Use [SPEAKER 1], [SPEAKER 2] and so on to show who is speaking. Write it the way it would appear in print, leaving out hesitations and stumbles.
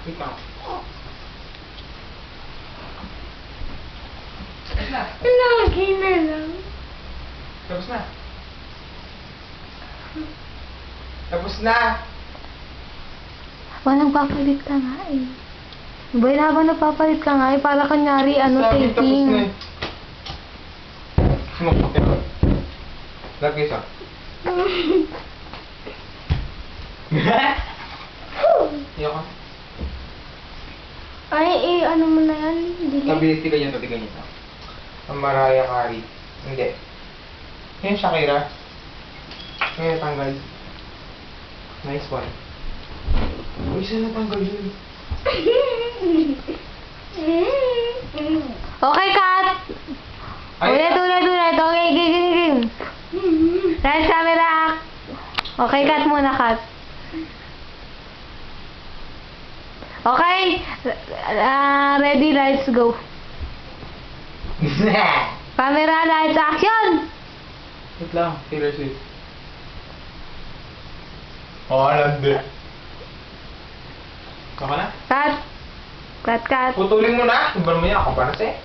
[SPEAKER 1] Ikaw. Tapos na.
[SPEAKER 2] Lagi na lang.
[SPEAKER 1] Tapos na. Tapos na.
[SPEAKER 2] Habang nagpapalit ka nga eh. Boy, habang nagpapalit ka nga eh, para kanyari, ano,
[SPEAKER 1] Sabi, tapos na
[SPEAKER 2] taking.
[SPEAKER 1] eh. Smoke. Ito. Lagi isa. Iyoko.
[SPEAKER 2] Ay, eh, ano mo na yan? Delete.
[SPEAKER 1] Tabi ganyan, tabi ganyan. Ang Mariah Carey. Hindi. Yan, Shakira. Ngayon, tanggal. Nice one. Uy, saan natanggal yun?
[SPEAKER 2] Okay, cut! Ulit. Okay, game. Lights, camera, act. Okay, cut muna, cut. Okay. Ready, lights, go. Camera, lights, action!
[SPEAKER 1] Wait lang, Taylor Swift. Oh, nandi. Saka na?
[SPEAKER 2] Cut. Cut.
[SPEAKER 1] Putulin mo na. Iban mo yan ako para sa'yo.